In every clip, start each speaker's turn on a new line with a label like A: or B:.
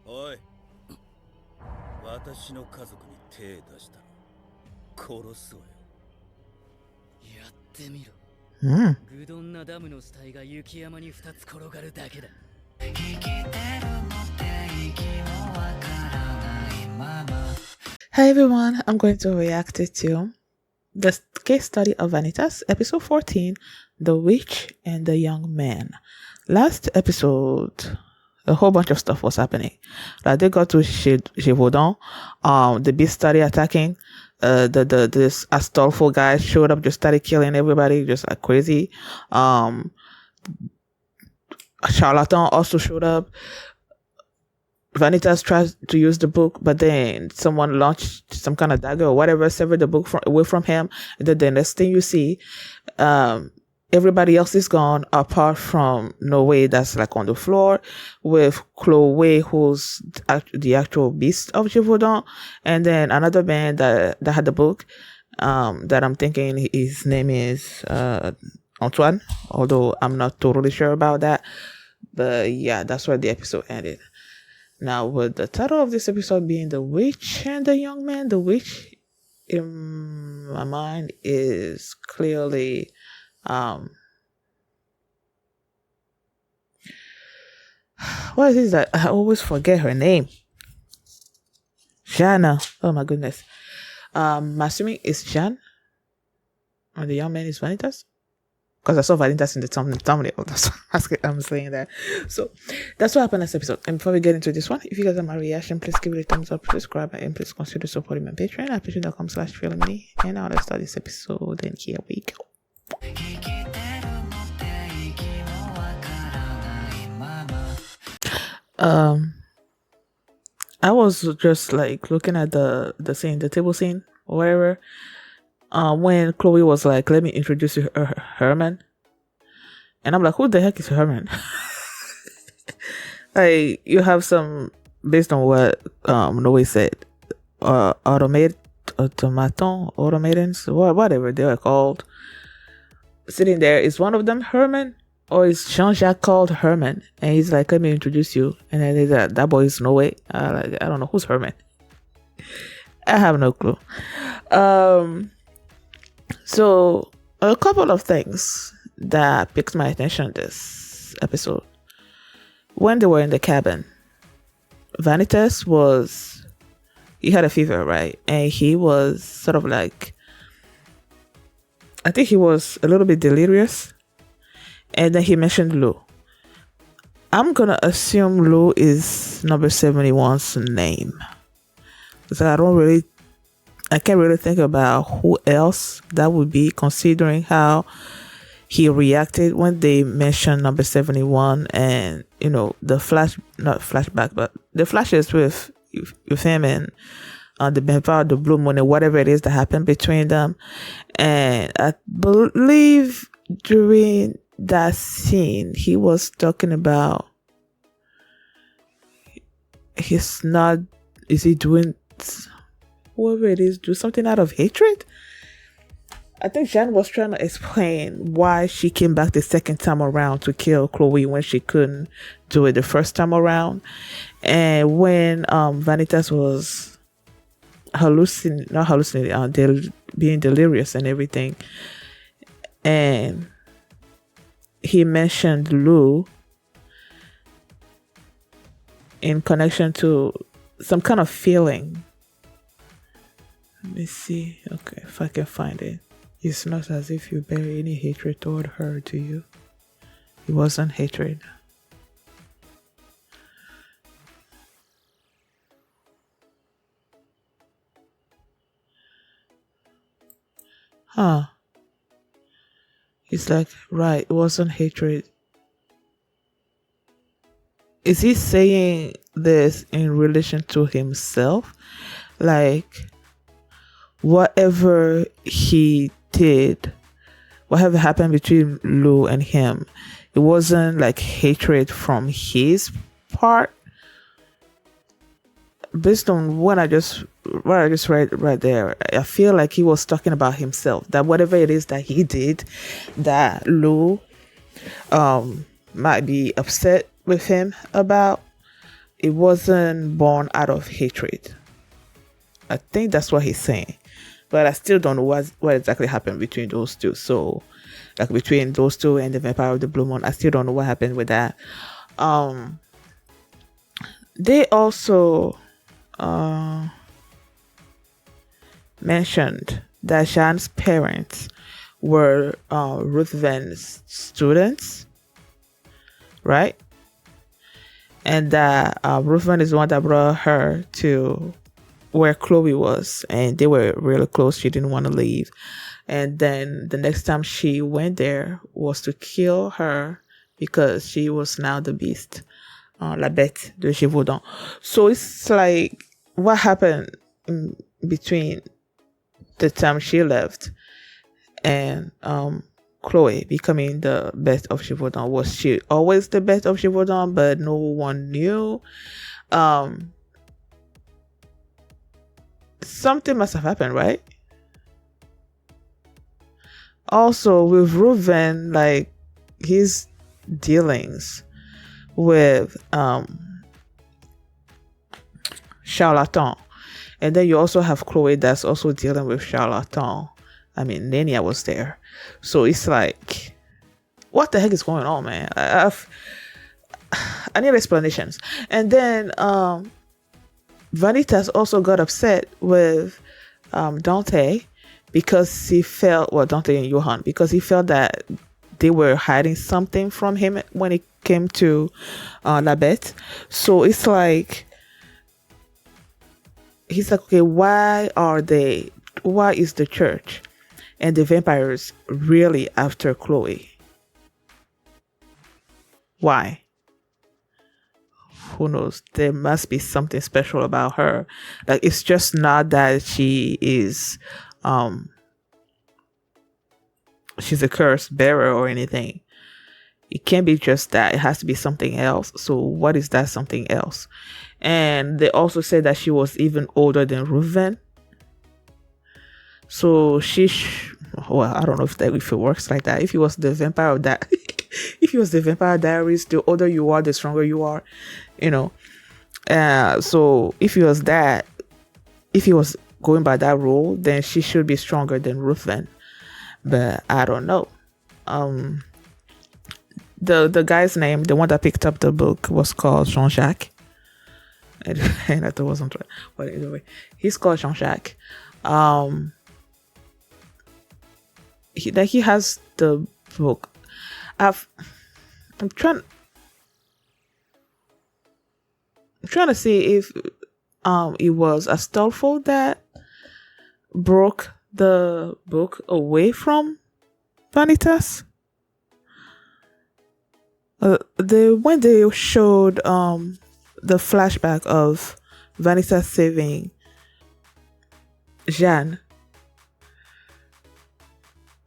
A: おい、私の家族に手出したら殺すわよ。やってみろ。グドンナダムの死体が雪山に2つ転がるだけだ。
B: Hi everyone, I'm going to react to the case study of Vanitas, episode 14, The Witch and the Young Man. Last episode, a whole bunch of stuff was happening. Like they got to Gévaudan, the beast started attacking. This Astolfo guy showed up, just started killing everybody, just like crazy. Charlatan also showed up. Vanitas tried to use the book, but then someone launched some kind of dagger or whatever, severed the book away from him. And then the next thing you see, everybody else is gone apart from Noé, that's like on the floor, with Chloe, who's the actual beast of Gévaudan, and then another man that had the book, that I'm thinking his name is Antoine, although I'm not totally sure about that. But yeah, that's where the episode ended. Now, with the title of this episode being The Witch and the Young Man, the witch in my mind is clearly what is that? I always forget her name. Jana. Oh my goodness. I'm assuming it's Jan. And the young man is Vanitas. Because I saw Vanitas in the thumbnail. That's why I'm saying that. So that's what happened last episode. And before we get into this one, if you guys have my reaction, please give it a thumbs up, subscribe, and please consider supporting my Patreon at patreon.com/feelingme. And now let's start this episode. And here we go. I was just like looking at the scene, the table scene, or whatever. When Chloe was like, "Let me introduce you to Herman," and I'm like, "Who the heck is Herman?" Like, you have some, based on what Noé said, automatons, whatever they are called, sitting there. Is one of them Herman, or is Jean-Jacques called Herman? And he's like, "Let me introduce you," and then he's like, "That boy is Noé." I don't know who's Herman. I have no clue. So a couple of things that picked my attention this episode. When they were in the cabin, Vanitas he had a fever, right? And he was sort of like, I think he was a little bit delirious. And then he mentioned Lou. I'm gonna assume Lou is number 71's name, because I can't really think about who else that would be, considering how he reacted when they mentioned number 71, and the flashback, but the flashes with him and the vampire, the blue moon, and whatever it is that happened between them. And I believe during that scene he was talking about is he doing whoever it is, do something out of hatred? I think Jeanne was trying to explain why she came back the second time around to kill Chloe when she couldn't do it the first time around. And when Vanitas was being delirious and everything, and he mentioned Lou in connection to some kind of feeling. Let me see. Okay, if I can find it. It's not as if you bear any hatred toward her, do you? It wasn't hatred. It's like, right, it wasn't hatred. Is he saying this in relation to himself? Like, whatever he did, whatever happened between Lou and him, it wasn't like hatred from his part. Based on what I just read right there, I feel like he was talking about himself. That whatever it is that he did, that Lou might be upset with him about, it wasn't born out of hatred. I think that's what he's saying. But I still don't know what exactly happened between those two. So, like between those two and the Vampire of the Blue Moon, I still don't know what happened with that. They also mentioned that Jean's parents were Ruthven's students, right? And that Ruthven is the one that brought her to where Chloe was, and they were really close. She didn't want to leave. And then the next time she went there was to kill her because she was now the beast, La Bête de Gévaudan. So it's like, what happened in between the time she left and Chloe becoming the best of Gévaudan? Was she always the best of Gévaudan, but no one knew? Something must have happened, right? Also, with Reuven, like his dealings with Charlatan, and then you also have Chloe that's also dealing with Charlatan. I mean, Nania was there, so it's like, what the heck is going on, man? I need explanations. And then Vanitas also got upset with Dante because he felt, well, Dante and Johan, because he felt that they were hiding something from him when it came to La Bête. So it's like, he's like, okay, why is the church and the vampires really after Chloe? Why? Who knows? There must be something special about her. Like, it's just not that she is she's a curse bearer or anything. It can't be just that. It has to be something else. So what is that something else? And they also said that she was even older than Reuven. So well, I don't know if it works like that. If he was the vampire of that, if he was the Vampire Diaries, the older you are, the stronger you are, you know. So if he was going by that rule, then she should be stronger than Reuven. But I don't know. The guy's name, the one that picked up the book, was called Jean-Jacques. And I thought it wasn't right. But anyway, he's called Jean-Jacques. He has the book. I'm trying to see if it was Astolfo that broke the book away from Vanitas. When they showed the flashback of Vanitas saving Jeanne,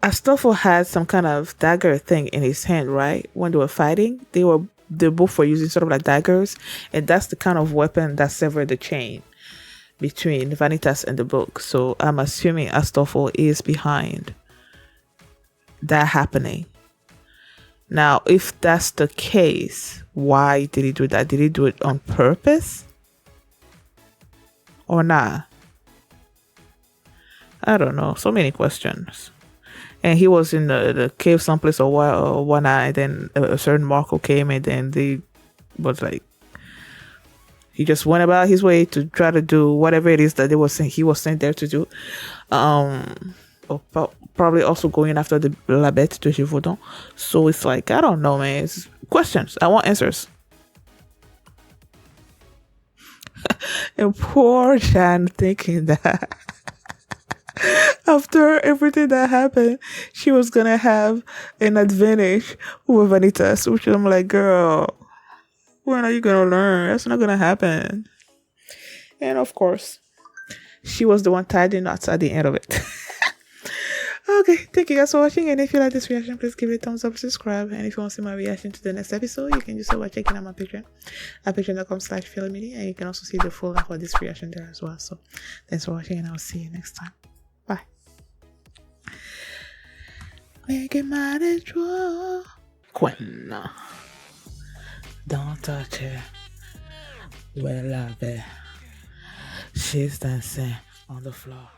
B: Astolfo had some kind of dagger thing in his hand, right? When they were fighting, they both were using sort of like daggers, and that's the kind of weapon that severed the chain between Vanitas and the book. So I'm assuming Astolfo is behind that happening. Now, if that's the case, why did he do that? Did he do it on purpose or not? I don't know. So many questions. And he was in the cave someplace or one night, and then a certain Marco came, and then he just went about his way to try to do whatever it is that he was sent there to do. Probably also going after the La Bête de Gévaudan. So it's like, I don't know, man. It's questions. I want answers. And poor Jeanne thinking that after everything that happened, she was gonna have an advantage over Vanitas, which I'm like, girl, when are you gonna learn? That's not gonna happen. And of course, she was the one tied in knots at the end of it. Okay, thank you guys for watching, and if you like this reaction, please give it a thumbs up, subscribe, and if you want to see my reaction to the next episode, you can do so by checking out my Patreon at patreon.com/philomini, and you can also see the full link for this reaction there as well. So thanks for watching, and I'll see you next time. Bye. Quinn, don't touch it. Well, she's dancing on the floor.